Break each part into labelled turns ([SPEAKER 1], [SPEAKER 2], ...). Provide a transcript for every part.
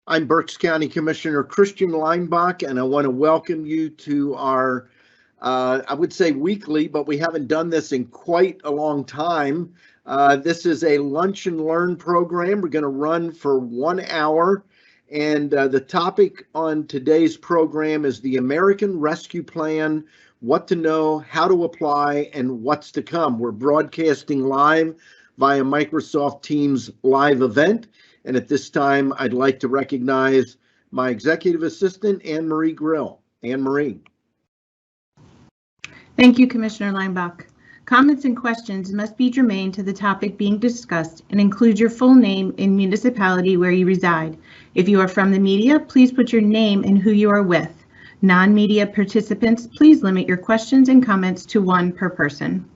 [SPEAKER 1] I'm Berks County Commissioner Christian Leinbach, and I want to welcome you to our, I would say weekly, but we haven't done this in quite a long time. This is a lunch and learn program. We're going to run for 1 hour, and the topic on today's program is the American Rescue Plan, what to know, how to apply, and what's to come. We're broadcasting live via Microsoft Teams live event. And at this time, I'd like to recognize my executive assistant, Anne Marie Grill. Anne Marie.
[SPEAKER 2] Thank you, Commissioner Leinbach. Comments and questions must be germane to the topic being discussed and include your full name and municipality where you reside. If you are from the media, please put your name and who you are with. Non-media participants, please limit your questions and comments to one per person.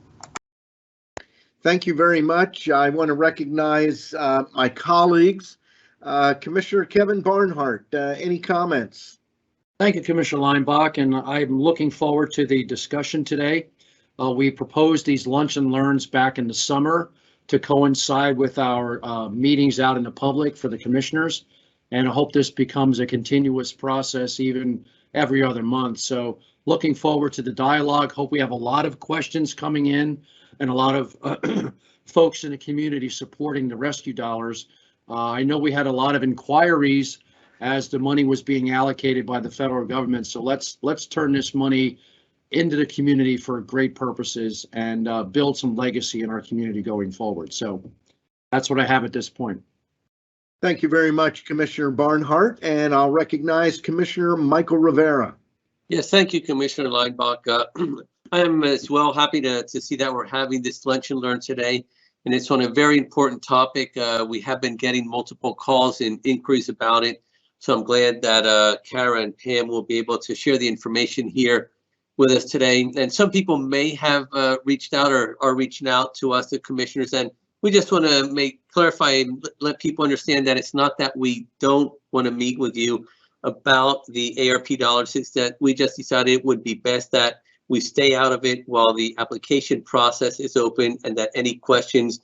[SPEAKER 1] Thank you very much. I want to recognize my colleagues. Commissioner Kevin Barnhart, any comments?
[SPEAKER 3] Thank you, Commissioner Leinbach, and I'm looking forward to the discussion today. We proposed these lunch and learns back in the summer to coincide with our meetings out in the public for the commissioners, and I hope this becomes a continuous process even every other month. So looking forward to the dialogue. Hope we have a lot of questions coming in and a lot of folks in the community supporting the rescue dollars. I know we had a lot of inquiries as the money was being allocated by the federal government. So let's turn this money into the community for great purposes and build some legacy in our community going forward. So that's what I have at this point.
[SPEAKER 1] Thank you very much, Commissioner Barnhart, and I'll recognize Commissioner Michael Rivera.
[SPEAKER 4] Yes, thank you, Commissioner Leinbach. I am as well happy to see that we're having this lunch and learn today, and it's on a very important topic. We have been getting multiple calls and inquiries about it, so I'm glad that Kara and Pam will be able to share the information here with us today. And some people may have reached out or are reaching out to us, the commissioners, and we just want to clarify and let people understand that it's not that we don't want to meet with you about the ARP dollars. It's that we just decided it would be best that we stay out of it while the application process is open, and that any questions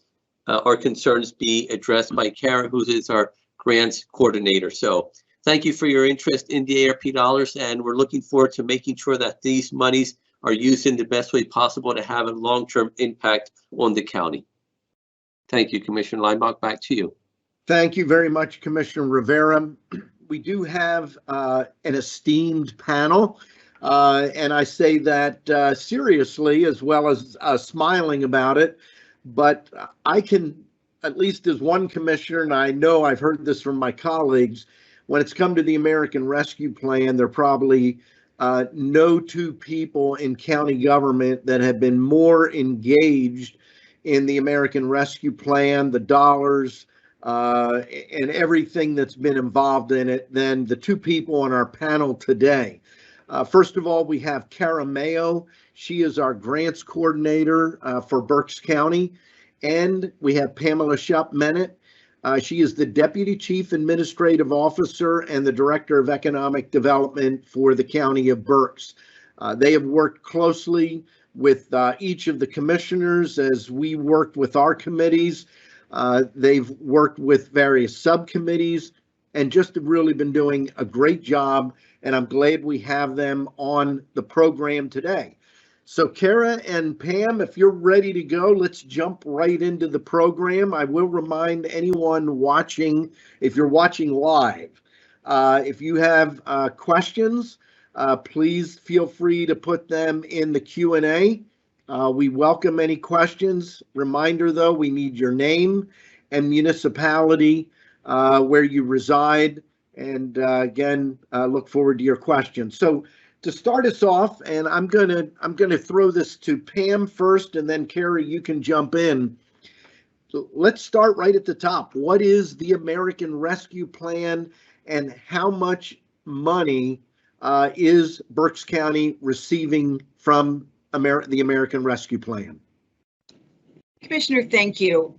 [SPEAKER 4] or concerns be addressed by Kara, who is our grants coordinator. So thank you for your interest in the ARP dollars, and we're looking forward to making sure that these monies are used in the best way possible to have a long-term impact on the county. Thank you, Commissioner Leinbach. Back to you.
[SPEAKER 1] Thank you very much, Commissioner Rivera. We do have an esteemed panel. And I say that seriously as well as smiling about it, but I can, at least as one commissioner, and I know I've heard this from my colleagues, when it's come to the American Rescue Plan, there are probably no two people in county government that have been more engaged in the American Rescue Plan, the dollars, and everything that's been involved in it than the two people on our panel today. First of all, we have Kara Mayo. She is our grants coordinator for Berks County. And we have Pamela Shupp-Mennett. She is the Deputy Chief Administrative Officer and the Director of Economic Development for the County of Berks. They have worked closely with each of the commissioners as we worked with our committees. They've worked with various subcommittees and just have really been doing a great job, and I'm glad we have them on the program today. So Kara and Pam, if you're ready to go, let's jump right into the program. I will remind anyone watching, if you're watching live, if you have questions, please feel free to put them in the Q&A. We welcome any questions. Reminder though, we need your name and municipality where you reside, and again, look forward to your questions. So to start us off, and I'm gonna throw this to Pam first, and then Carrie, you can jump in. So let's start right at the top. What is the American Rescue Plan, and how much money is Berks County receiving from the American Rescue Plan?
[SPEAKER 5] Commissioner, thank you.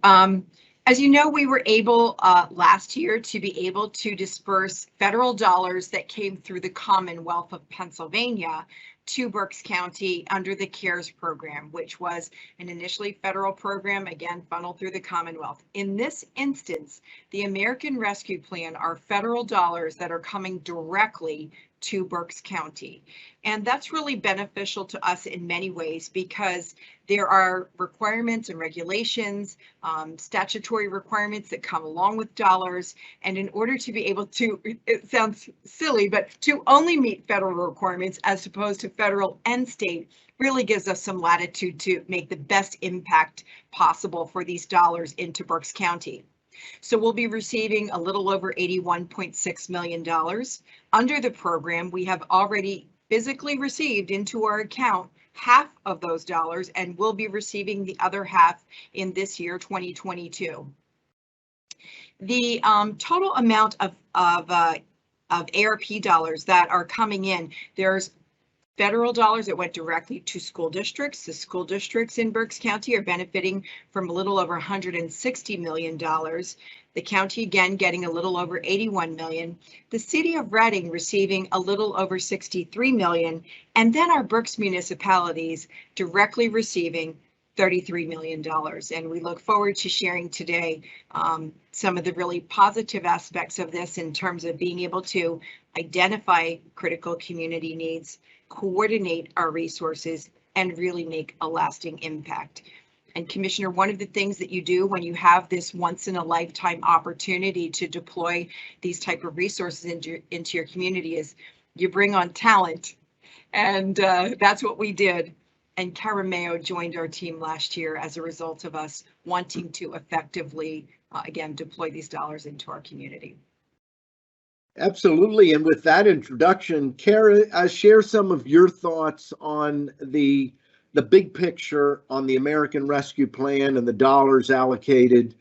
[SPEAKER 5] As you know, we were able last year to be able to disperse federal dollars that came through the Commonwealth of Pennsylvania to Berks County under the CARES program, which was an initially federal program, again, funneled through the Commonwealth. In this instance, the American Rescue Plan are federal dollars that are coming directly to Berks County. And that's really beneficial to us in many ways because there are requirements and regulations, statutory requirements that come along with dollars. And in order to be able to, it sounds silly, but to only meet federal requirements as opposed to federal and state really gives us some latitude to make the best impact possible for these dollars into Berks County. So we'll be receiving a little over $81.6 million. Under the program, we have already physically received into our account half of those dollars and will be receiving the other half in this year, 2022. The total amount of ARP dollars that are coming in, there's federal dollars that went directly to school districts. The school districts in Berks County are benefiting from a little over $160 million. The county again getting a little over 81 million. The city of Reading receiving a little over 63 million. And then our Berks municipalities directly receiving $33 million. And we look forward to sharing today some of the really positive aspects of this in terms of being able to identify critical community needs, coordinate our resources, and really make a lasting impact. And Commissioner, one of the things that you do when you have this once in a lifetime opportunity to deploy these type of resources into your community is you bring on talent. And that's what we did. And Cara Mayo joined our team last year as a result of us wanting to effectively, again, deploy these dollars into our community.
[SPEAKER 1] Absolutely. And with that introduction, Cara, share some of your thoughts on the big picture on the American Rescue Plan and the dollars allocated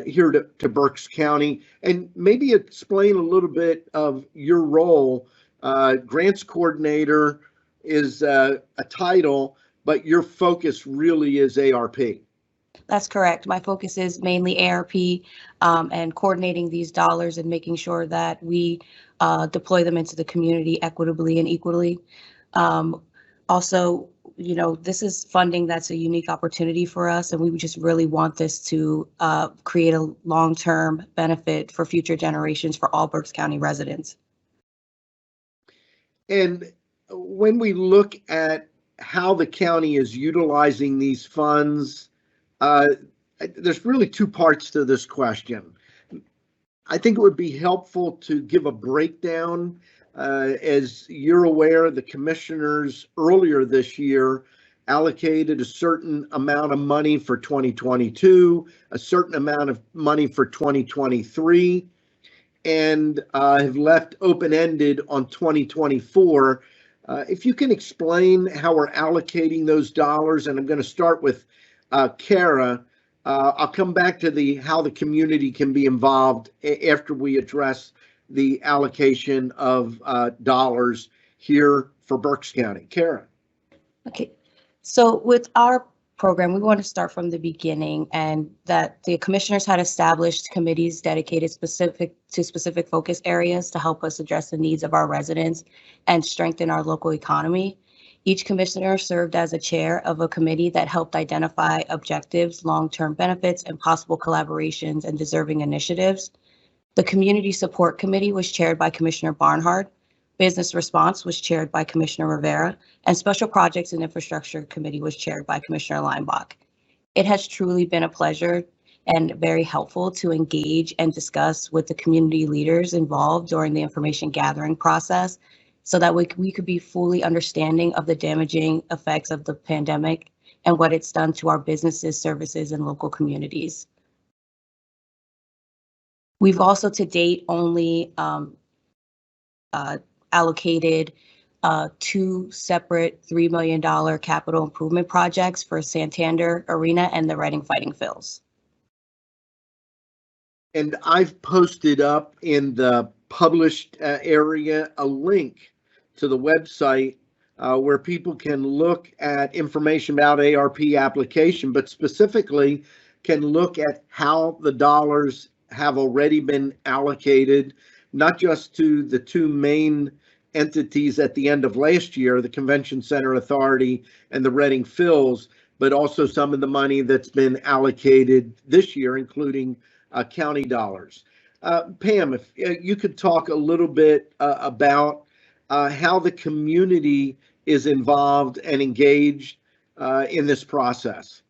[SPEAKER 1] here to Berks County, and maybe explain a little bit of your role. Grants coordinator is a title, but your focus really is ARP.
[SPEAKER 6] That's correct. My focus is mainly ARP and coordinating these dollars and making sure that we deploy them into the community equitably and equally. Also, you know, this is funding that's a unique opportunity for us, and we just really want this to create a long-term benefit for future generations for all Berks County residents.
[SPEAKER 1] And when we look at how the county is utilizing these funds, there's really two parts to this question. I think it would be helpful to give a breakdown. As you're aware, the commissioners earlier this year allocated a certain amount of money for 2022, a certain amount of money for 2023, and have left open-ended on 2024. If you can explain how we're allocating those dollars, and I'm going to start with Cara. I'll come back to how the community can be involved after we address the allocation of dollars here for Berks County. Cara.
[SPEAKER 6] Okay, so with our program, we want to start from the beginning, and that the commissioners had established committees dedicated to specific focus areas to help us address the needs of our residents and strengthen our local economy. Each commissioner served as a chair of a committee that helped identify objectives, long-term benefits, and possible collaborations and deserving initiatives. The Community Support Committee was chaired by Commissioner Barnhart. Business Response was chaired by Commissioner Rivera, and Special Projects and Infrastructure Committee was chaired by Commissioner Leinbach. It has truly been a pleasure and very helpful to engage and discuss with the community leaders involved during the information gathering process, so that we could be fully understanding of the damaging effects of the pandemic and what it's done to our businesses, services, and local communities. We've also to date only allocated 2 separate $3 million capital improvement projects for Santander Arena and the Reading Fighting Phils.
[SPEAKER 1] And I've posted up in the published area a link to the website where people can look at information about ARP application, but specifically can look at how the dollars have already been allocated, not just to the two main entities at the end of last year, the Convention Center Authority and the Reading Phils, but also some of the money that's been allocated this year, including county dollars. Pam, if you could talk a little bit about how the community is involved and engaged in this process.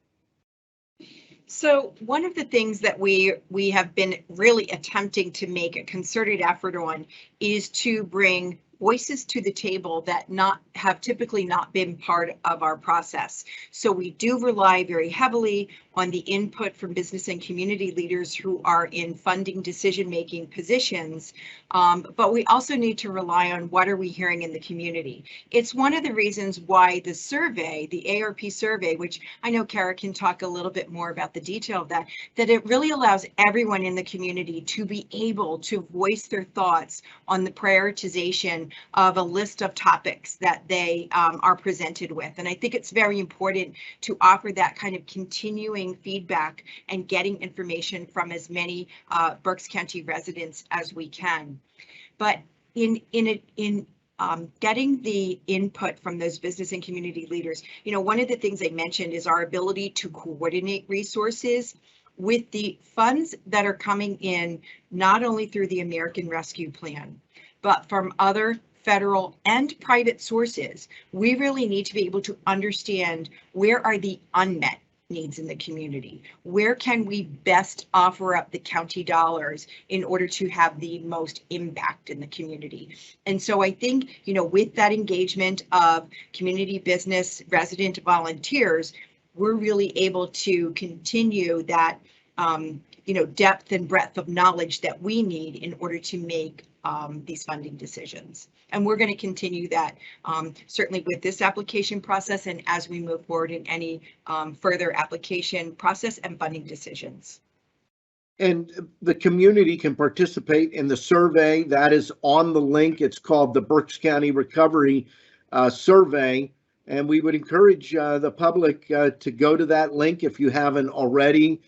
[SPEAKER 5] So one of the things that we have been really attempting to make a concerted effort on is to bring voices to the table that have typically not been part of our process. So we do rely very heavily on the input from business and community leaders who are in funding decision-making positions, but we also need to rely on what are we hearing in the community. It's one of the reasons why the survey, the ARP survey, which I know Kara can talk a little bit more about the detail of that it really allows everyone in the community to be able to voice their thoughts on the prioritization of a list of topics that they are presented with. And I think it's very important to offer that kind of continuing feedback and getting information from as many Berks County residents as we can. But in getting the input from those business and community leaders, you know, one of the things I mentioned is our ability to coordinate resources with the funds that are coming in, not only through the American Rescue Plan, but from other federal and private sources. We really need to be able to understand where are the unmet needs in the community. Where can we best offer up the county dollars in order to have the most impact in the community? And so I think, you know, with that engagement of community business, resident volunteers, we're really able to continue that, you know, depth and breadth of knowledge that we need in order to make these funding decisions. And we're going to continue that certainly with this application process and as we move forward in any further application process and funding decisions.
[SPEAKER 1] And the community can participate in the survey that is on the link. It's called the Berks County Recovery Survey. And we would encourage the public to go to that link if you haven't already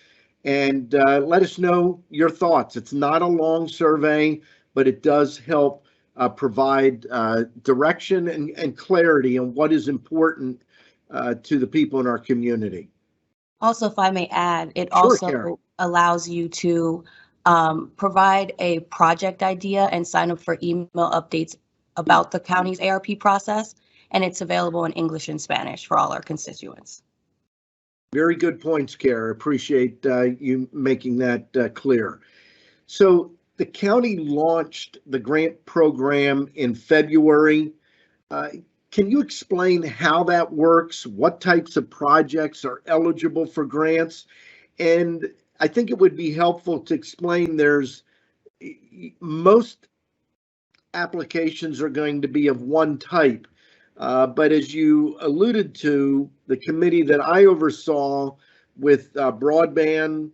[SPEAKER 1] and let us know your thoughts. It's not a long survey, but it does help provide direction and clarity on what is important to the people in our community.
[SPEAKER 6] Also, if I may add, it
[SPEAKER 1] Sure,
[SPEAKER 6] also
[SPEAKER 1] Karen.
[SPEAKER 6] allows you to provide a project idea and sign up for email updates about the county's ARP process, and it's available in English and Spanish for all our constituents.
[SPEAKER 1] Very good points, Kara. Appreciate you making that clear. So the county launched the grant program in February. Can you explain how that works? What types of projects are eligible for grants? And I think it would be helpful to explain most applications are going to be of one type. But as you alluded to, the committee that I oversaw with broadband,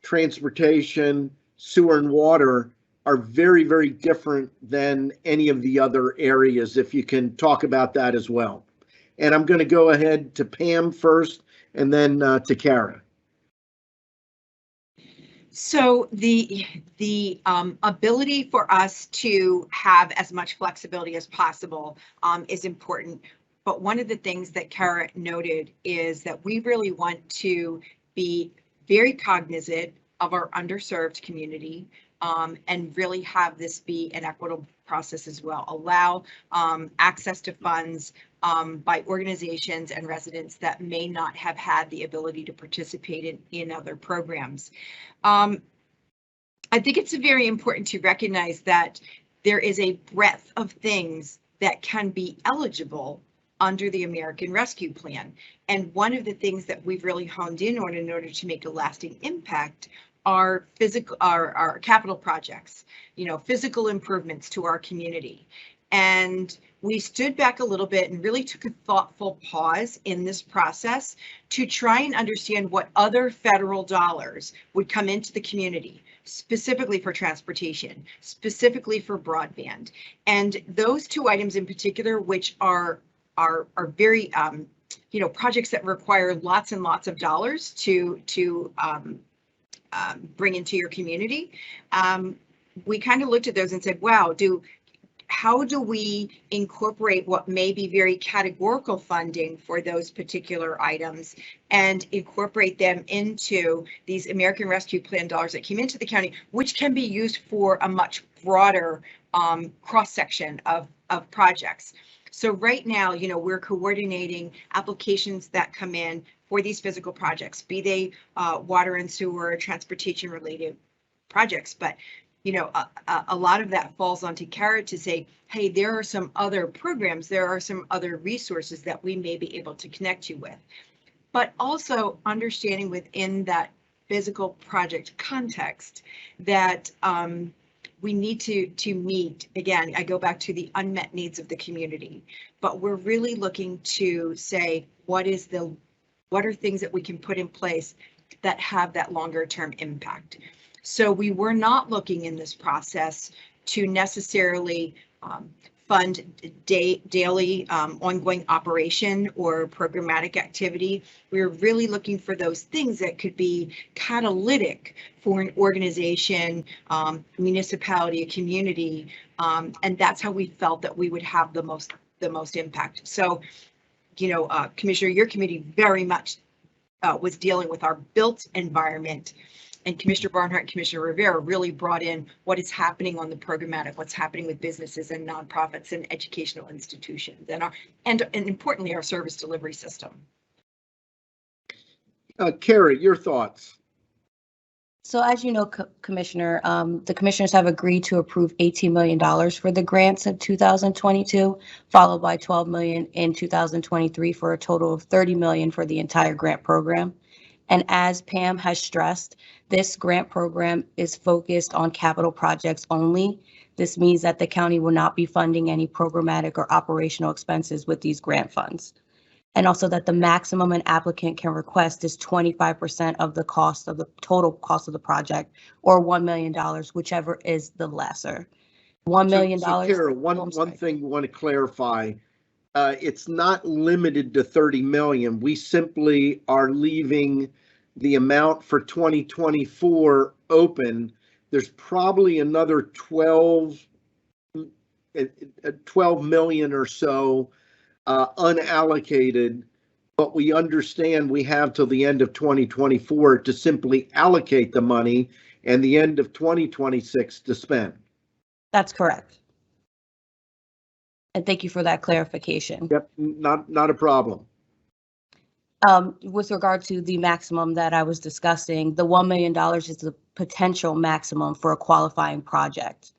[SPEAKER 1] transportation, sewer and water are very, very different than any of the other areas, if you can talk about that as well. And I'm going to go ahead to Pam first and then to Kara.
[SPEAKER 5] So the ability for us to have as much flexibility as possible is important. But one of the things that Kara noted is that we really want to be very cognizant of our underserved community and really have this be an equitable process as well. Allow access to funds by organizations and residents that may not have had the ability to participate in other programs. I think it's very important to recognize that there is a breadth of things that can be eligible under the American Rescue Plan. And one of the things that we've really honed in on in order to make a lasting impact are our capital projects, you know, physical improvements to our community. And we stood back a little bit and really took a thoughtful pause in this process to try and understand what other federal dollars would come into the community, specifically for transportation, specifically for broadband. And those two items in particular, which are very projects that require lots and lots of dollars to bring into your community, we kind of looked at those and said, wow, how do we incorporate what may be very categorical funding for those particular items and incorporate them into these American Rescue Plan dollars that came into the county, which can be used for a much broader cross-section of projects. So right now, we're coordinating applications that come in for these physical projects, be they water and sewer, transportation related projects. But a lot of that falls onto Kara to say, hey, there are some other programs, there are some other resources that we may be able to connect you with. But also understanding within that physical project context that we need to meet, again, I go back to the unmet needs of the community, but we're really looking to say, what are things that we can put in place that have that longer term impact? So we were not looking in this process to necessarily fund daily ongoing operation or programmatic activity. We were really looking for those things that could be catalytic for an organization, municipality, a community, and that's how we felt that we would have the most impact. So, Commissioner, your committee very much was dealing with our built environment. And Commissioner Barnhart and Commissioner Rivera really brought in what is happening on the programmatic, what's happening with businesses and nonprofits and educational institutions, and importantly, our service delivery system.
[SPEAKER 1] Carrie, your thoughts?
[SPEAKER 6] So as you know, Commissioner, the commissioners have agreed to approve $18 million for the grants in 2022, followed by $12 million in 2023 for a total of $30 million for the entire grant program. And as Pam has stressed, this grant program is focused on capital projects only. This means that the county will not be funding any programmatic or operational expenses with these grant funds. And also that the maximum an applicant can request is 25% of the cost of the total cost of the project, or $1 million, whichever is the lesser. $1 million.
[SPEAKER 1] So Kara, one thing you want to clarify, it's not limited to 30 million. We simply are leaving the amount for 2024 open. There's probably another 12 million or so unallocated, but we understand we have till the end of 2024 to simply allocate the money and the end of 2026 to spend.
[SPEAKER 6] That's correct. And thank you for that clarification.
[SPEAKER 1] Yep, not a problem.
[SPEAKER 6] With regard to the maximum that I was discussing, the $1 million is the potential maximum for a qualifying project.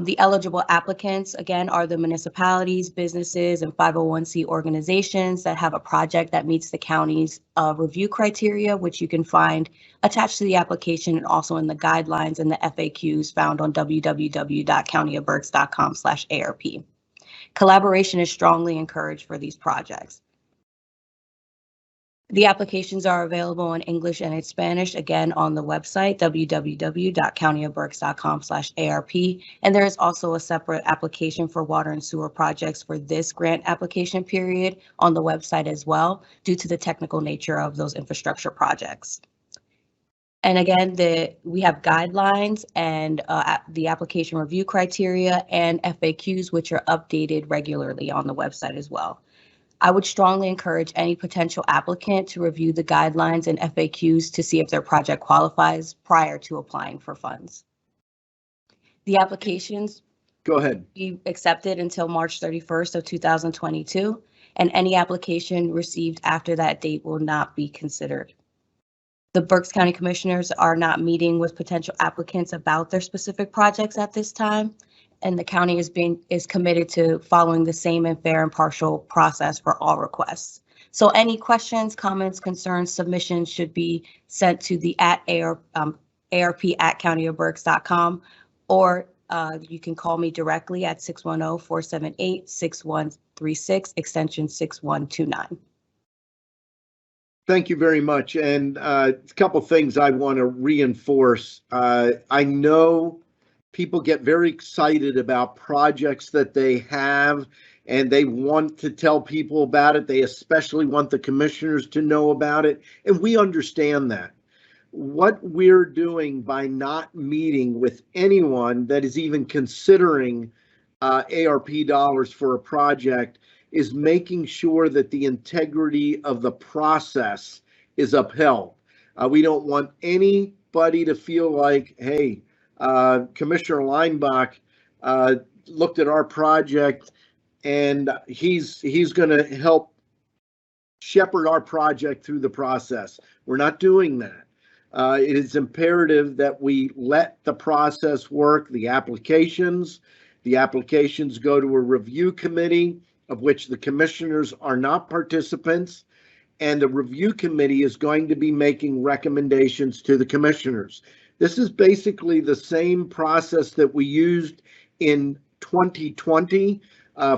[SPEAKER 6] The eligible applicants, again, are the municipalities, businesses, and 501c organizations that have a project that meets the county's review criteria, which you can find attached to the application and also in the guidelines and the FAQs found on www.countyofberks.com/ARP. Collaboration is strongly encouraged for these projects. The applications are available in English and in Spanish, again, on the website, www.countyofberks.com/ARP. And there is also a separate application for water and sewer projects for this grant application period on the website as well, due to the technical nature of those infrastructure projects. And again, we have guidelines and the application review criteria and FAQs, which are updated regularly on the website as well. I would strongly encourage any potential applicant to review the guidelines and FAQs to see if their project qualifies prior to applying for funds. The applications be accepted until March 31st of 2022, and any application received after that date will not be considered. The Berks County Commissioners are not meeting with potential applicants about their specific projects at this time, and the county is committed to following the same and fair and partial process for all requests. So any questions, comments, concerns, submissions should be sent to the ARP@countyofberks.com, or you can call me directly at 610-478-6136, extension 6129.
[SPEAKER 1] Thank you very much. And a couple things I want to reinforce. I know people get very excited about projects that they have and they want to tell people about it. They especially want the commissioners to know about it, and we understand that. What we're doing by not meeting with anyone that is even considering ARP dollars for a project is making sure that the integrity of the process is upheld. We don't want anybody to feel like, hey, Commissioner Leinbach looked at our project and he's going to help shepherd our project through the process. We're not doing that. It is imperative that we let the process work. The applications go to a review committee of which the commissioners are not participants, and the review committee is going to be making recommendations to the commissioners. This is basically the same process that we used in 2020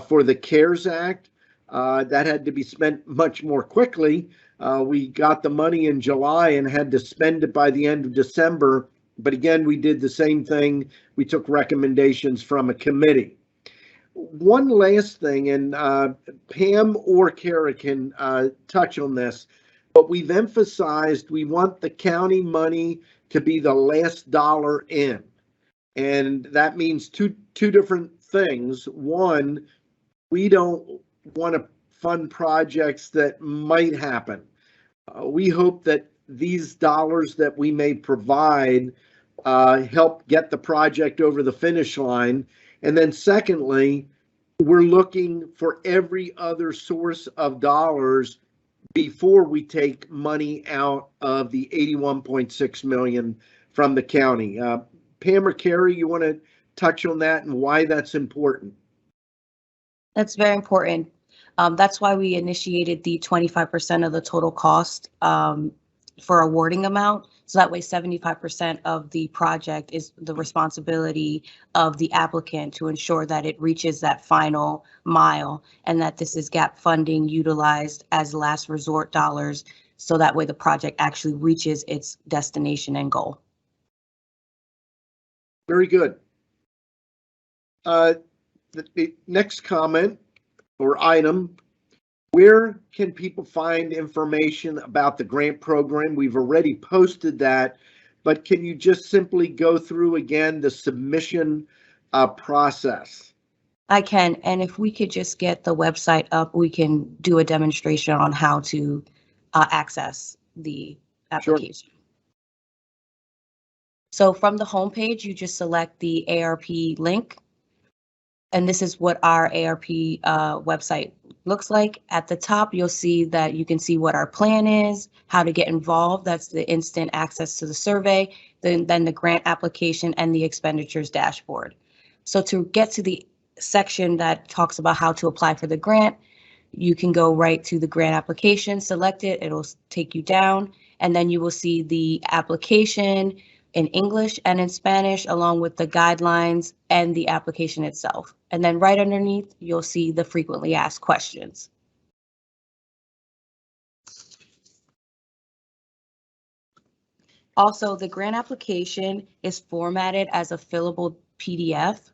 [SPEAKER 1] for the CARES Act. That had to be spent much more quickly. We got the money in July and had to spend it by the end of December. But again, we did the same thing. We took recommendations from a committee. One last thing, and Pam or Kara can touch on this, but we've emphasized we want the county money to be the last dollar in. And that means two different things. One, we don't want to fund projects that might happen. We hope that these dollars that we may provide help get the project over the finish line. And then secondly, we're looking for every other source of dollars before we take money out of the 81.6 million from the county. Pam or Carrie, you want to touch on that and why that's important?
[SPEAKER 6] That's very important. That's why we initiated the 25% of the total cost for awarding amount. So that way 75% of the project is the responsibility of the applicant to ensure that it reaches that final mile and that this is gap funding utilized as last resort dollars. So that way the project actually reaches its destination and goal.
[SPEAKER 1] Very good. The next comment or item, where can people find information about the grant program? We've already posted that, but can you just simply go through again the submission process?
[SPEAKER 6] I can, and if we could just get the website up, we can do a demonstration on how to access the application. Sure. So from the home page, you just select the ARP link. And this is what our ARP website looks like. At the top, you'll see that you can see what our plan is, how to get involved. That's the instant access to the survey, then the grant application and the expenditures dashboard. So to get to the section that talks about how to apply for the grant, you can go right to the grant application, select it, it'll take you down, and then you will see the application in English and in Spanish, along with the guidelines and the application itself. And then right underneath, you'll see the frequently asked questions. Also, the grant application is formatted as a fillable PDF,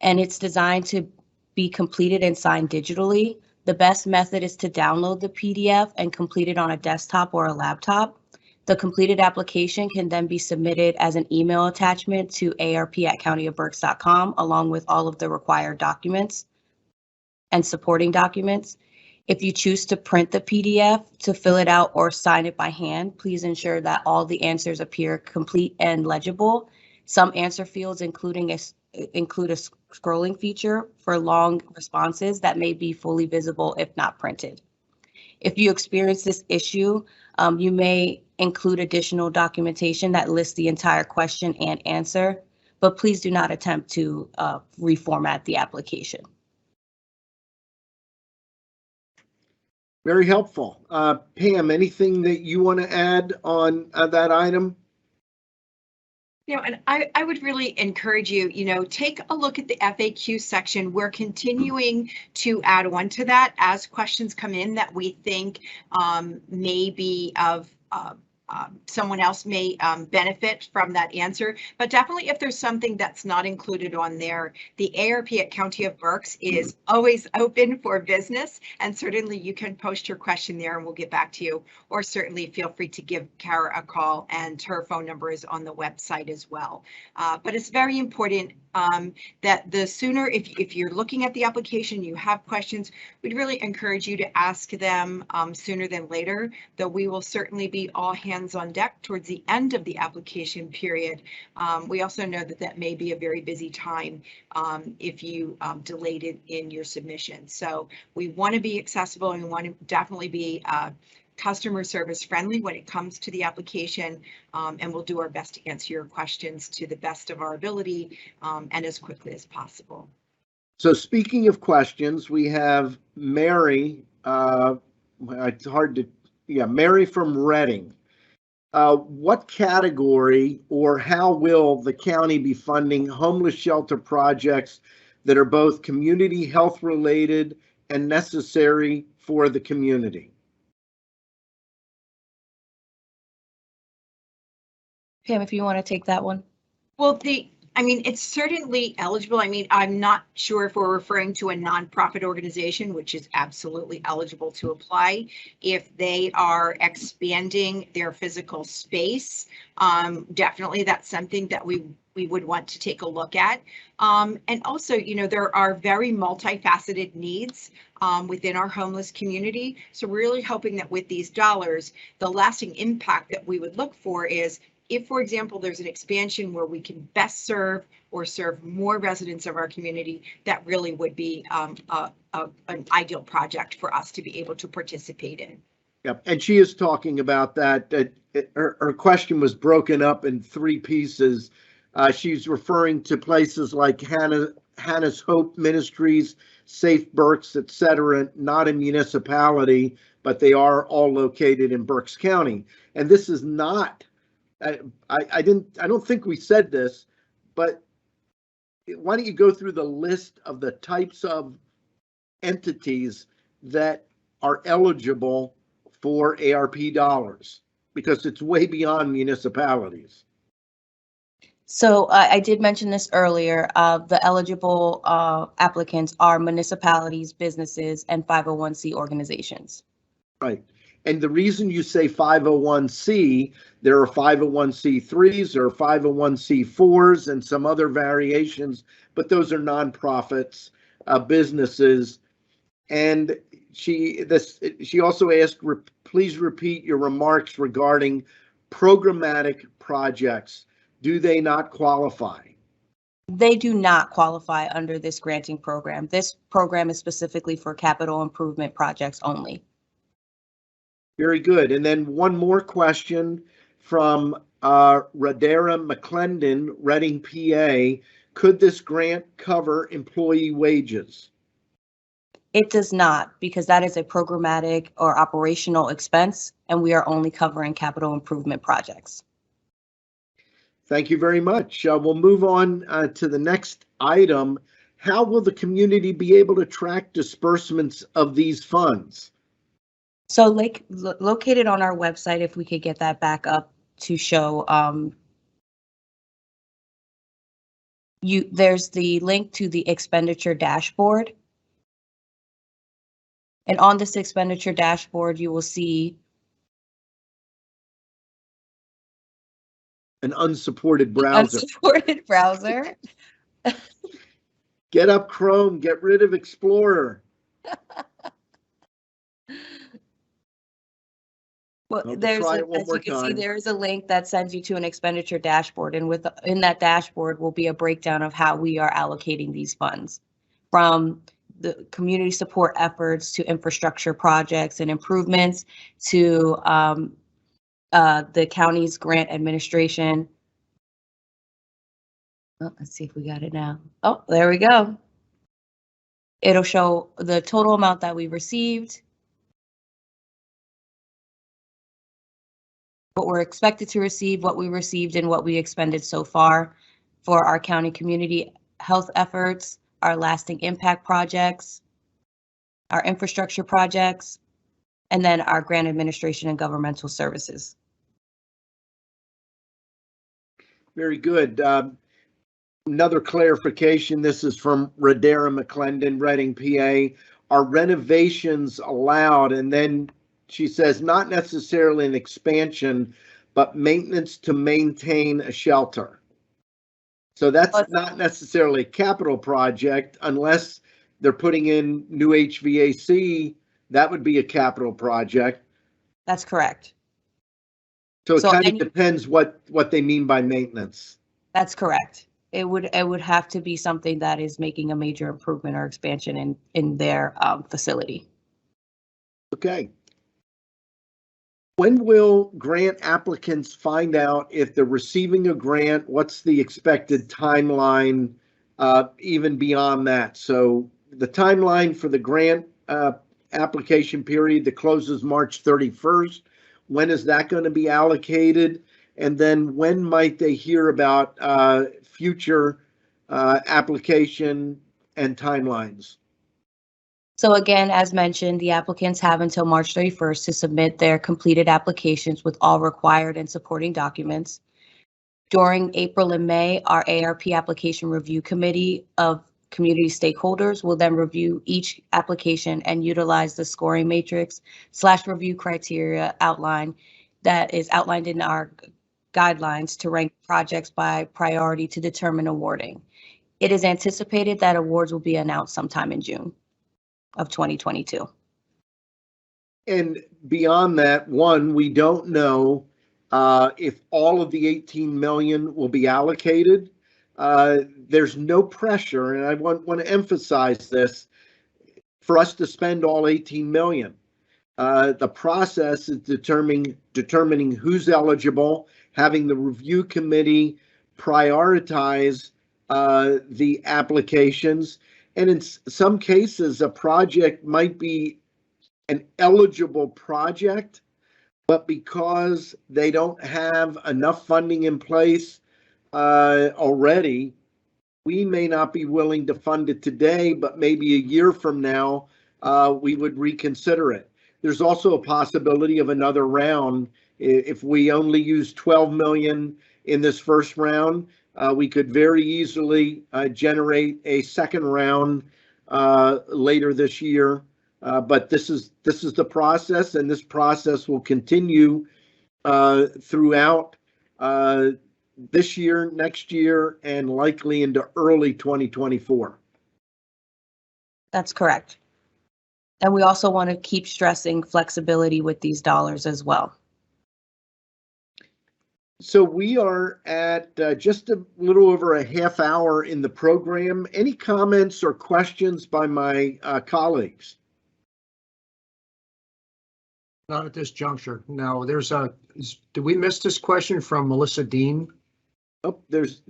[SPEAKER 6] and it's designed to be completed and signed digitally. The best method is to download the PDF and complete it on a desktop or a laptop. The completed application can then be submitted as an email attachment to arp@countyofberks.com, along with all of the required documents and supporting documents. If you choose to print the PDF to fill it out or sign it by hand, please ensure that all the answers appear complete and legible. Some answer fields include a scrolling feature for long responses that may be fully visible if not printed. If you experience this issue, you may include additional documentation that lists the entire question and answer, but please do not attempt to reformat the application.
[SPEAKER 1] Very helpful. Pam, anything that you want to add on that item?
[SPEAKER 5] You know, and I would really encourage you, take a look at the FAQ section. We're continuing to add on to that as questions come in that we think may be of someone else may benefit from that answer. But definitely if there's something that's not included on there, the ARP at County of Berks is always open for business. And certainly you can post your question there and we'll get back to you. Or certainly feel free to give Kara a call, and her phone number is on the website as well. But it's very important that the sooner, if you're looking at the application, you have questions, we'd really encourage you to ask them sooner than later, though we will certainly be all hands on deck towards the end of the application period. We also know that that may be a very busy time if you delayed it in your submission. So we want to be accessible, and we want to definitely be customer service friendly when it comes to the application, and we'll do our best to answer your questions to the best of our ability and as quickly as possible.
[SPEAKER 1] So speaking of questions, we have Mary, it's hard to, Mary from Reading. What category or how will the county be funding homeless shelter projects that are both community health related and necessary for the community?
[SPEAKER 6] Pam, if you want to take that one.
[SPEAKER 5] Well, it's certainly eligible. I'm not sure if we're referring to a nonprofit organization, which is absolutely eligible to apply. If they are expanding their physical space, definitely that's something that we would want to take a look at. And also, there are very multifaceted needs within our homeless community. So we're really hoping that with these dollars, the lasting impact that we would look for is if, for example, there's an expansion where we can best serve or serve more residents of our community, that really would be an ideal project for us to be able to participate in.
[SPEAKER 1] Yep, and she is talking about that. Her question was broken up in three pieces. She's referring to places like Hannah's Hope Ministries, Safe Berks, etc., not a municipality, but they are all located in Berks County. And this is not, I don't think we said this, but why don't you go through the list of the types of entities that are eligible for ARP dollars, because it's way beyond municipalities.
[SPEAKER 6] So I did mention this earlier. The eligible applicants are municipalities, businesses, and 501c organizations.
[SPEAKER 1] Right. And the reason you say 501c, there are 501c3s, there are 501c4s, and some other variations, but those are nonprofits, businesses. And she also asked, please repeat your remarks regarding programmatic projects. Do they not qualify?
[SPEAKER 6] They do not qualify under this granting program. This program is specifically for capital improvement projects only.
[SPEAKER 1] Very good. And then one more question from Radera McClendon, Reading, PA. Could this grant cover employee wages?
[SPEAKER 6] It does not, because that is a programmatic or operational expense, and we are only covering capital improvement projects.
[SPEAKER 1] Thank you very much. We'll move on to the next item. How will the community be able to track disbursements of these funds?
[SPEAKER 6] So located on our website, if we could get that back up to show, there's the link to the expenditure dashboard. And on this expenditure dashboard, you will see
[SPEAKER 1] an unsupported browser.
[SPEAKER 6] Unsupported browser.
[SPEAKER 1] Get up Chrome, get rid of Explorer.
[SPEAKER 6] Well, as you can see, there is a link that sends you to an expenditure dashboard, and in that dashboard will be a breakdown of how we are allocating these funds, from the community support efforts to infrastructure projects and improvements to the county's grant administration. Oh, let's see if we got it now. Oh, there we go. It'll show the total amount that we received, what we're expected to receive, what we received, and what we expended so far for our county community health efforts, our lasting impact projects, our infrastructure projects, and then our grant administration and governmental services.
[SPEAKER 1] Very good. Another clarification, this is from Radera McClendon, Reading, PA. Are renovations allowed? And then she says, not necessarily an expansion, but maintenance to maintain a shelter. So that's not necessarily a capital project unless they're putting in new HVAC. That would be a capital project.
[SPEAKER 6] That's correct.
[SPEAKER 1] So it kind of depends what they mean by maintenance.
[SPEAKER 6] That's correct. It would have to be something that is making a major improvement or expansion in their facility.
[SPEAKER 1] Okay. When will grant applicants find out if they're receiving a grant? What's the expected timeline, even beyond that? So the timeline for the grant application period that closes March 31st, when is that going to be allocated? And then when might they hear about future application and timelines?
[SPEAKER 6] So again, as mentioned, the applicants have until March 31st to submit their completed applications with all required and supporting documents. During April and May, our ARP application review committee of community stakeholders will then review each application and utilize the scoring matrix / review criteria outline that is outlined in our guidelines to rank projects by priority to determine awarding. It is anticipated that awards will be announced sometime in June of 2022.
[SPEAKER 1] And beyond that, one, we don't know if all of the 18 million will be allocated. There's no pressure, and I want to emphasize this, for us to spend all 18 million. The process is determining who's eligible, having the review committee prioritize the applications. And in some cases, a project might be an eligible project, but because they don't have enough funding in place already, we may not be willing to fund it today, but maybe a year from now, we would reconsider it. There's also a possibility of another round. If we only use 12 million in this first round, we could very easily generate a second round later this year. But this is the process, and this process will continue throughout this year, next year, and likely into early 2024.
[SPEAKER 6] That's correct. And we also want to keep stressing flexibility with these dollars as well.
[SPEAKER 1] So we are at just a little over a half hour in the program. Any comments or questions by my colleagues?
[SPEAKER 3] Not at this juncture. No, there's did we miss this question from Melissa Dean?
[SPEAKER 1] Oh, there's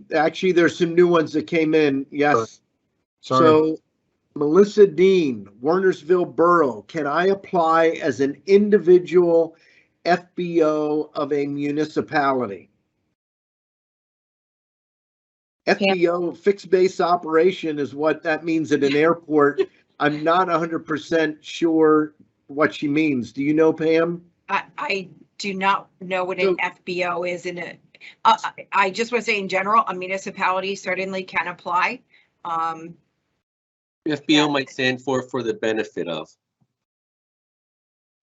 [SPEAKER 1] some new ones that came in. Yes.
[SPEAKER 3] Sorry.
[SPEAKER 1] So Melissa Dean, Wernersville Borough, can I apply as an individual FBO of a municipality? FBO, fixed base operation, is what that means at an airport. I'm not 100% sure what she means. Do you know, Pam?
[SPEAKER 5] I do not know what an FBO is in it. I just want to say in general, a municipality certainly can apply.
[SPEAKER 4] FBO might stand for the benefit of.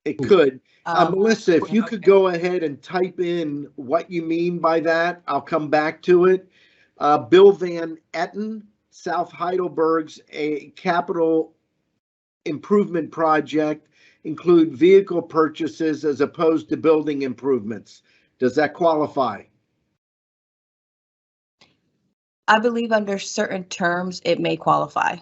[SPEAKER 1] It could. Melissa, if you could go ahead and type in what you mean by that, I'll come back to it. Bill Van Etten, South Heidelberg's a capital improvement project include vehicle purchases as opposed to building improvements. Does that qualify?
[SPEAKER 6] I believe under certain terms, it may qualify.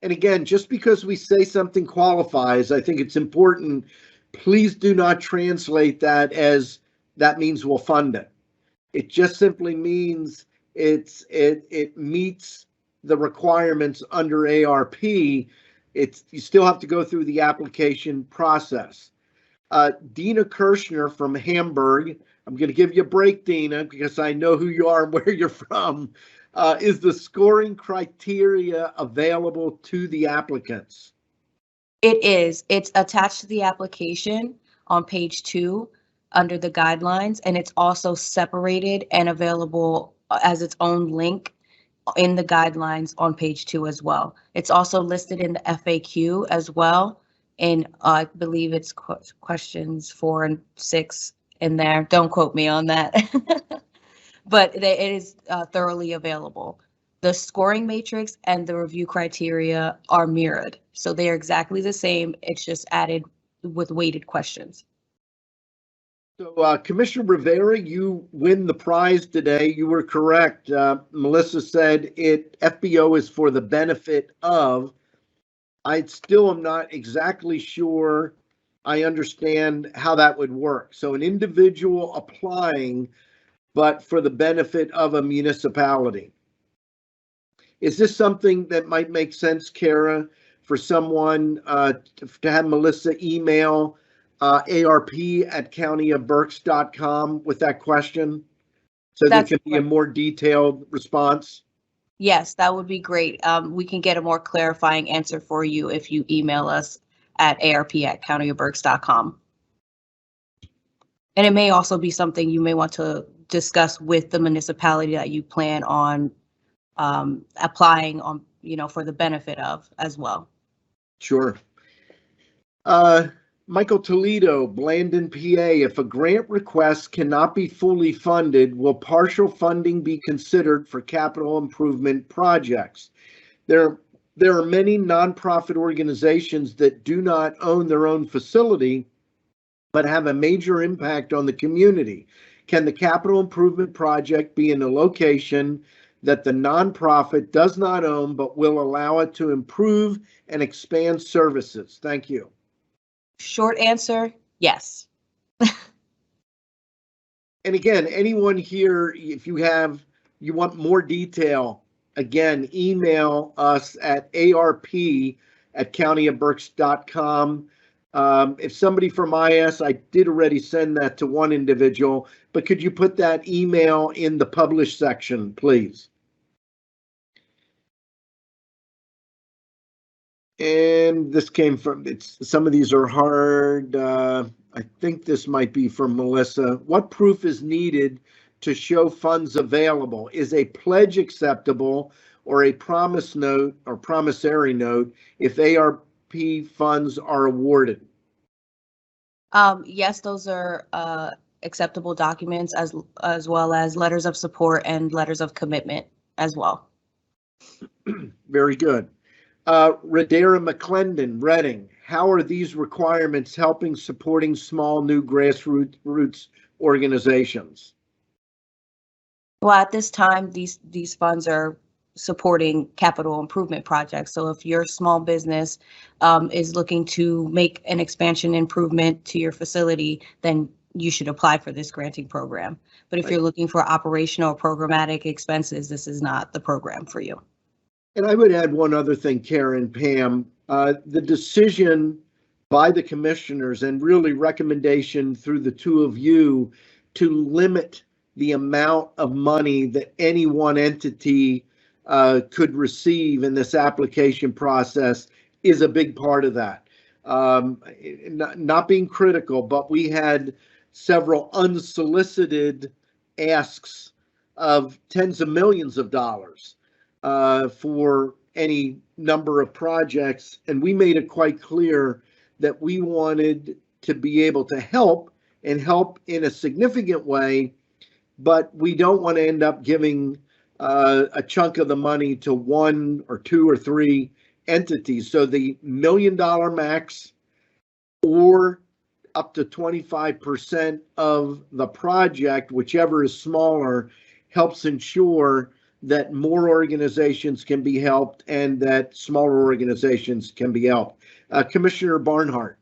[SPEAKER 1] And again, just because we say something qualifies, I think it's important, please do not translate that as that means we'll fund it. It just simply means it meets the requirements under ARP. You still have to go through the application process. Dina Kirshner from Hamburg, I'm going to give you a break, Dina, because I know who you are and where you're from. Is the scoring criteria available to the applicants?
[SPEAKER 6] It is. It's attached to the application on page 2. under the guidelines, and it's also separated and available as its own link in the guidelines on page 2 as well. It's also listed in the FAQ as well. And I believe it's questions 4 and 6 in there. Don't quote me on that. But it is thoroughly available. The scoring matrix and the review criteria are mirrored. So they are exactly the same. It's just added with weighted questions.
[SPEAKER 1] So Commissioner Rivera, you win the prize today. You were correct. Melissa said FBO is for the benefit of. I still am not exactly sure I understand how that would work. So an individual applying, but for the benefit of a municipality. Is this something that might make sense, Kara, for someone to have Melissa email arp@countyofberks.com with that question? So there can be a more detailed response?
[SPEAKER 6] Yes, that would be great. We can get a more clarifying answer for you if you email us at arp@countyofberks.com. And it may also be something you may want to discuss with the municipality that you plan on applying on, for the benefit of as well.
[SPEAKER 1] Sure. Michael Toledo, Blandon, PA. If a grant request cannot be fully funded, will partial funding be considered for capital improvement projects? There are many nonprofit organizations that do not own their own facility, but have a major impact on the community. Can the capital improvement project be in a location that the nonprofit does not own, but will allow it to improve and expand services? Thank you.
[SPEAKER 6] Short answer, yes.
[SPEAKER 1] And again, anyone here, if you want more detail, again, email us at arp@countyofberks.com. If somebody from IS, I did already send that to one individual, but could you put that email in the published section, please? And this came from, some of these are hard. I think this might be from Melissa. What proof is needed to show funds available? Is a pledge acceptable or a promise note or promissory note if ARP funds are awarded?
[SPEAKER 6] Yes, those are acceptable documents as well as letters of support and letters of commitment as well.
[SPEAKER 1] Very good. Radera McClendon, Reading. How are these requirements helping supporting small new grassroots organizations?
[SPEAKER 6] Well, at this time, these funds are supporting capital improvement projects. So if your small business is looking to make an expansion improvement to your facility, then you should apply for this granting program. But if you're looking for operational programmatic expenses, this is not the program for you.
[SPEAKER 1] And I would add one other thing, Karen, Pam, the decision by the commissioners and really recommendation through the two of you to limit the amount of money that any one entity could receive in this application process is a big part of that. Not being critical, but we had several unsolicited asks of tens of millions of dollars for any number of projects. And we made it quite clear that we wanted to be able to help and help in a significant way, but we don't want to end up giving a chunk of the money to one or two or three entities. So the $1 million max or up to 25% of the project, whichever is smaller, helps ensure that more organizations can be helped and that smaller organizations can be helped. Commissioner Barnhart.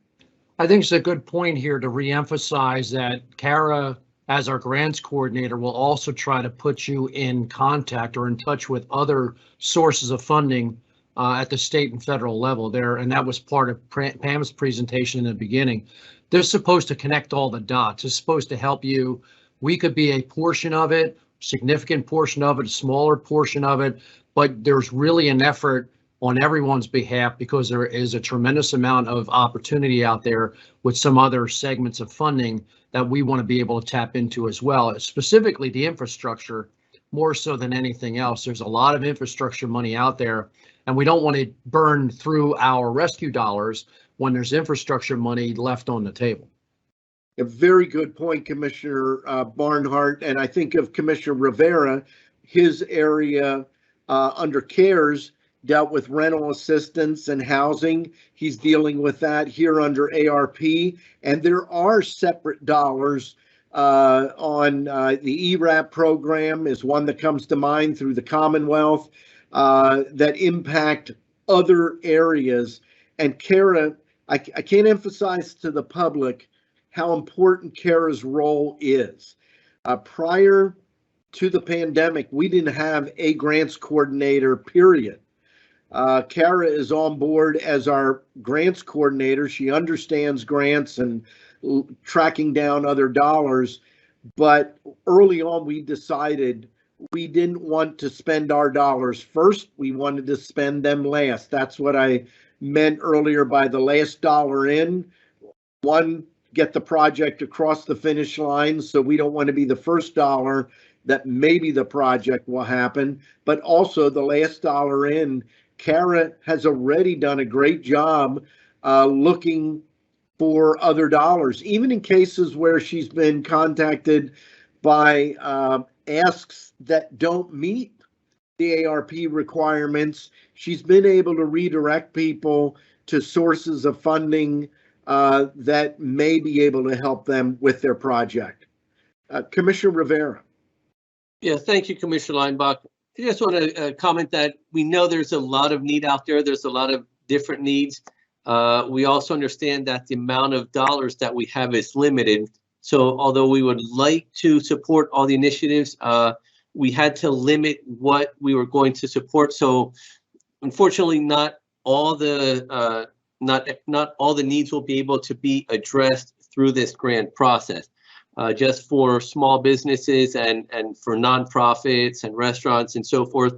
[SPEAKER 3] I think it's a good point here to reemphasize that Kara, as our grants coordinator, will also try to put you in contact or in touch with other sources of funding at the state and federal level there. And that was part of Pam's presentation in the beginning. They're supposed to connect all the dots. It's supposed to help you. We could be a portion of it, significant portion of it, a smaller portion of it, but there's really an effort on everyone's behalf, because there is a tremendous amount of opportunity out there with some other segments of funding that we want to be able to tap into as well, specifically the infrastructure, more so than anything else. There's a lot of infrastructure money out there, and we don't want to burn through our rescue dollars when there's infrastructure money left on the table.
[SPEAKER 1] A very good point, Commissioner Barnhart. And I think of Commissioner Rivera, his area under CARES dealt with rental assistance and housing. He's dealing with that here under ARP. And there are separate dollars on the ERAP program is one that comes to mind through the Commonwealth that impact other areas. And CARA, I can't emphasize to the public how important CARA's role is. Prior to the pandemic, we didn't have a grants coordinator, period. CARA is on board as our grants coordinator. She understands grants and tracking down other dollars. But early on, we decided we didn't want to spend our dollars first. We wanted to spend them last. That's what I meant earlier by the last dollar in. One, get the project across the finish line. So we don't want to be the first dollar that maybe the project will happen, but also the last dollar in. CARA has already done a great job looking for other dollars, even in cases where she's been contacted by asks that don't meet the ARP requirements. She's been able to redirect people to sources of funding that may be able to help them with their project. Commissioner Rivera.
[SPEAKER 4] Yeah, thank you, Commissioner Leinbach. I just want to comment that we know there's a lot of need out there. There's a lot of different needs. We also understand that the amount of dollars that we have is limited. So although we would like to support all the initiatives, we had to limit what we were going to support. So unfortunately, not all the needs will be able to be addressed through this grant process. Just for small businesses and for nonprofits and restaurants and so forth,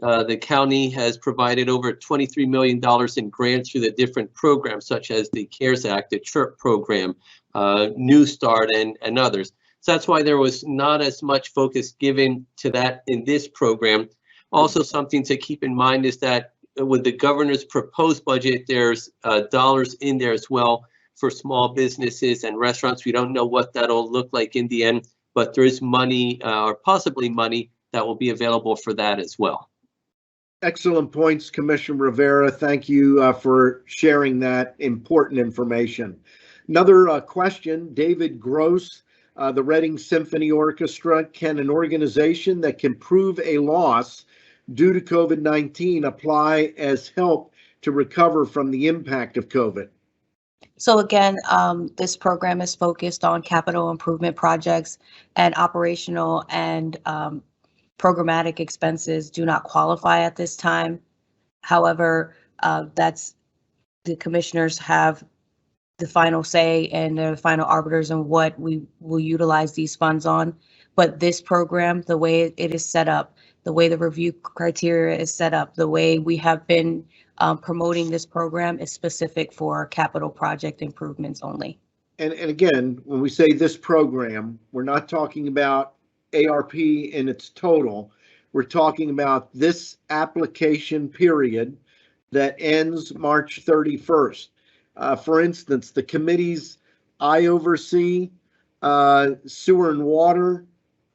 [SPEAKER 4] the county has provided over $23 million in grants through the different programs, such as the CARES Act, the CHIRP program, New Start, and others. So that's why there was not as much focus given to that in this program. Also, something to keep in mind is that with the governor's proposed budget, there's dollars in there as well for small businesses and restaurants. We don't know what that'll look like in the end, but there is money or possibly money that will be available for that as well.
[SPEAKER 1] Excellent points, Commissioner Rivera. Thank you for sharing that important information. Another question, David Gross, the Reading Symphony Orchestra. Can an organization that can prove a loss due to COVID-19 apply as help to recover from the impact of COVID?
[SPEAKER 6] So again, this program is focused on capital improvement projects, and operational and programmatic expenses do not qualify at this time. However, that's the commissioners have the final say and the final arbiters on what we will utilize these funds on. But this program, the way it is set up, the way the review criteria is set up, the way we have been promoting this program is specific for capital project improvements only.
[SPEAKER 1] And again, when we say this program, we're not talking about ARP in its total. We're talking about this application period that ends March 31st. For instance, the committees I oversee, sewer and water,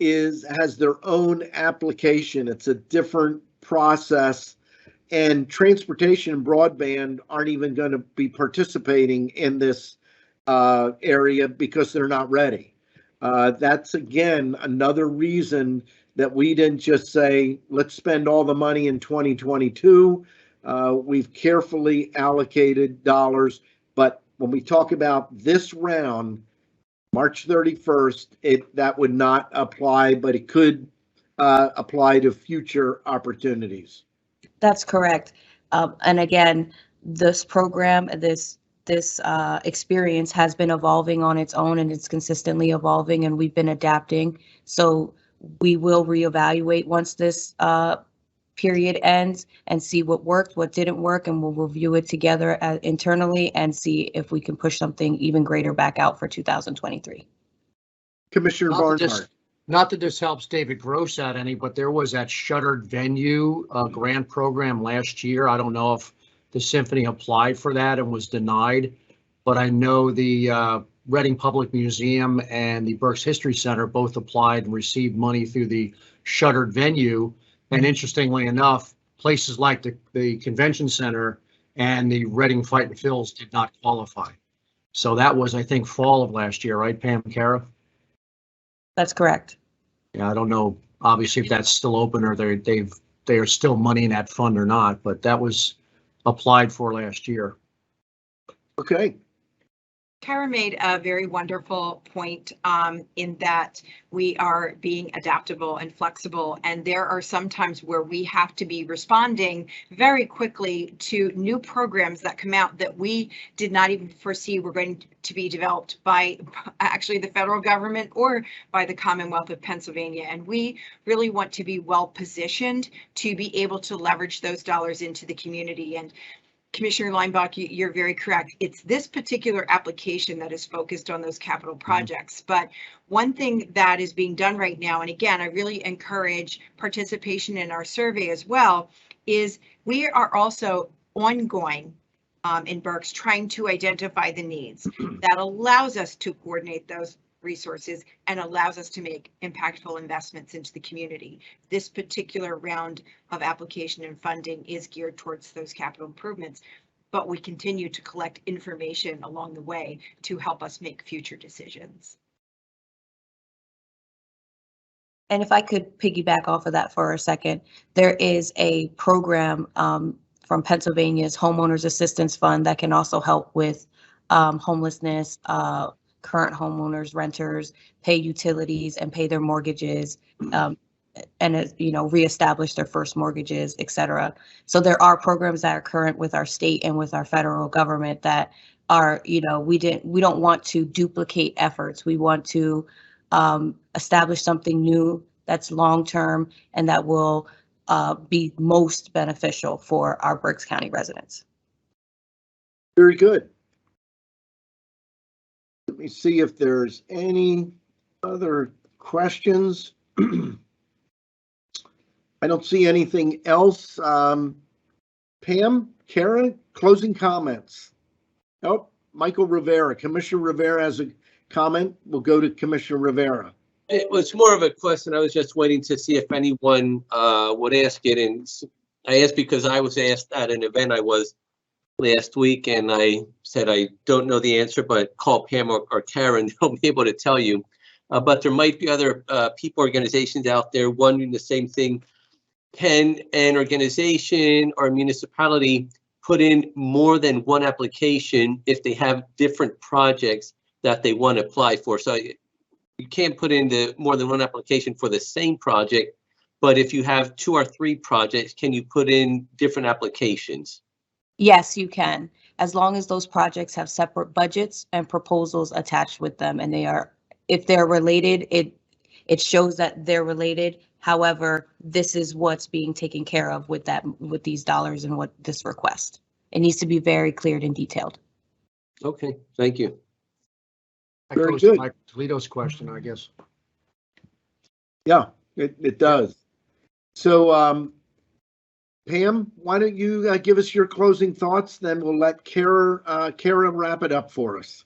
[SPEAKER 1] has their own application. It's a different process. And transportation and broadband aren't even going to be participating in this area because they're not ready. That's, again, another reason that we didn't just say, let's spend all the money in 2022. We've carefully allocated dollars. But when we talk about this round, March 31st, that would not apply, but it could apply to future opportunities.
[SPEAKER 6] That's correct. And again, this program, this experience has been evolving on its own, and it's consistently evolving, and we've been adapting. So we will reevaluate once this period ends and see what worked, what didn't work, and we'll review it together internally and see if we can push something even greater back out for 2023.
[SPEAKER 1] Commissioner Barnhart.
[SPEAKER 3] Not that this helps David Gross out any, but there was that shuttered venue grant program last year. I don't know if the Symphony applied for that and was denied, but I know the Reading Public Museum and the Berks History Center both applied and received money through the shuttered venue. And interestingly enough, places like the Convention Center and the Reading Fight and Phils did not qualify. So that was, I think, fall of last year, right, Pam Cara?
[SPEAKER 6] That's correct.
[SPEAKER 3] Yeah, I don't know, obviously, if that's still open or they are still money in that fund or not, but that was applied for last year.
[SPEAKER 1] Okay.
[SPEAKER 5] Kara made a very wonderful point in that we are being adaptable and flexible, and there are some times where we have to be responding very quickly to new programs that come out that we did not even foresee were going to be developed by actually the federal government or by the Commonwealth of Pennsylvania. And we really want to be well positioned to be able to leverage those dollars into the community. And Commissioner Leinbach, you're very correct. It's this particular application that is focused on those capital projects. But one thing that is being done right now, and again, I really encourage participation in our survey as well, is we are also ongoing in Berks trying to identify the needs. That allows us to coordinate those resources and allows us to make impactful investments into the community. This particular round of application and funding is geared towards those capital improvements, but we continue to collect information along the way to help us make future decisions.
[SPEAKER 6] And if I could piggyback off of that for a second, there is a program from Pennsylvania's Homeowners Assistance Fund that can also help with homelessness, current homeowners, renters, pay utilities and pay their mortgages, and reestablish their first mortgages, et cetera. So there are programs that are current with our state and with our federal government that are, we don't want to duplicate efforts. We want to establish something new that's long-term and that will be most beneficial for our Berks County residents.
[SPEAKER 1] Very good. Let me see if there's any other questions. I don't see anything else. Pam, Karen, closing comments. Oh, Michael Rivera. Commissioner Rivera has a comment. We'll go to Commissioner Rivera.
[SPEAKER 4] It was more of a question. I was just waiting to see if anyone would ask it. And I asked because I was asked at an event I was last week, and I said I don't know the answer, but call Pam or Karen, they'll be able to tell you. But there might be other people, organizations out there wondering the same thing. Can an organization or a municipality put in more than one application if they have different projects that they want to apply for? So you can't put in more than one application for the same project, but if you have 2 or 3 projects, can you put in different applications?
[SPEAKER 6] Yes, you can, as long as those projects have separate budgets and proposals attached with them, and if they're related, it shows that they're related. However, this is what's being taken care of with these dollars and what this request. It needs to be very clear and detailed.
[SPEAKER 4] Okay, thank you.
[SPEAKER 3] That
[SPEAKER 1] Very
[SPEAKER 3] goes
[SPEAKER 1] good.
[SPEAKER 3] to Mike Toledo's question, I guess.
[SPEAKER 1] Yeah, it does. So, Pam, why don't you give us your closing thoughts? Then we'll let Kara wrap it up for us.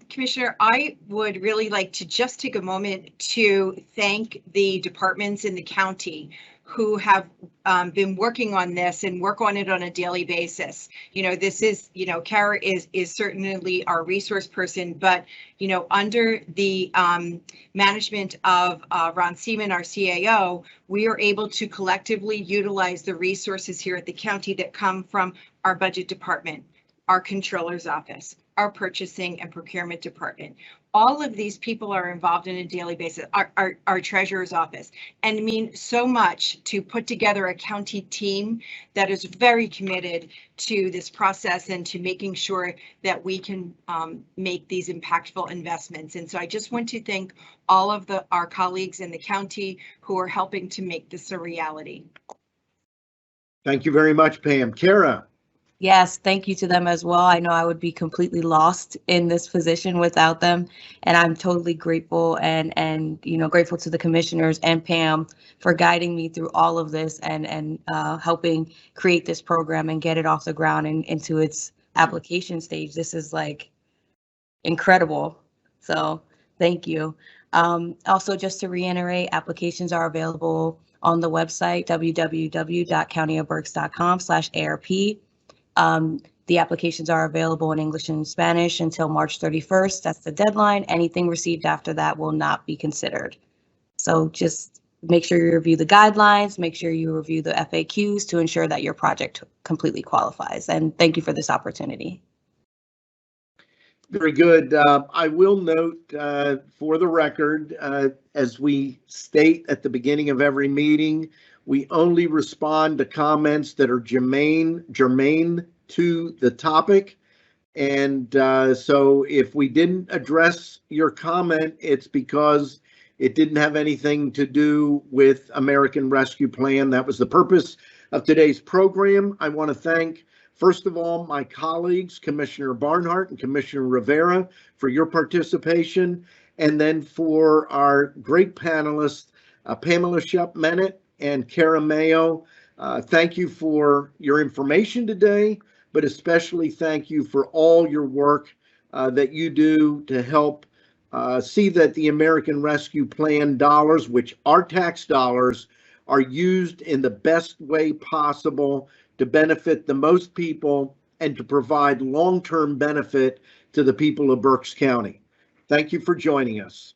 [SPEAKER 5] Commissioner, I would really like to just take a moment to thank the departments in the county who have been working on this and work on it on a daily basis. This is, Kara is certainly our resource person, but, under the management of Ron Seaman, our CAO, we are able to collectively utilize the resources here at the county that come from our budget department, our controller's office, our purchasing and procurement department. All of these people are involved in a daily basis, our treasurer's office, and mean so much to put together a county team that is very committed to this process and to making sure that we can make these impactful investments. And so I just want to thank all of our colleagues in the county who are helping to make this a reality.
[SPEAKER 1] Thank you very much, Pam. Kara?
[SPEAKER 6] Yes, thank you to them as well. I know I would be completely lost in this position without them, and I'm totally grateful and grateful to the commissioners and Pam for guiding me through all of this and helping create this program and get it off the ground and into its application stage. This is like incredible. So thank you. Also, just to reiterate, applications are available on the website www.countyofberks.com/ARP. The applications are available in English and Spanish until March 31st. That's the deadline. Anything received after that will not be considered. So just make sure you review the guidelines, make sure you review the FAQs to ensure that your project completely qualifies. And thank you for this opportunity.
[SPEAKER 1] Very good. I will note for the record, as we state at the beginning of every meeting, we only respond to comments that are germane to the topic. And so if we didn't address your comment, it's because it didn't have anything to do with American Rescue Plan. That was the purpose of today's program. I want to thank, first of all, my colleagues, Commissioner Barnhart and Commissioner Rivera, for your participation, and then for our great panelists, Pamela Shep-Mennett and Kara Mayo. Thank you for your information today, but especially thank you for all your work that you do to help see that the American Rescue Plan dollars, which are tax dollars, are used in the best way possible to benefit the most people and to provide long-term benefit to the people of Berks County. Thank you for joining us.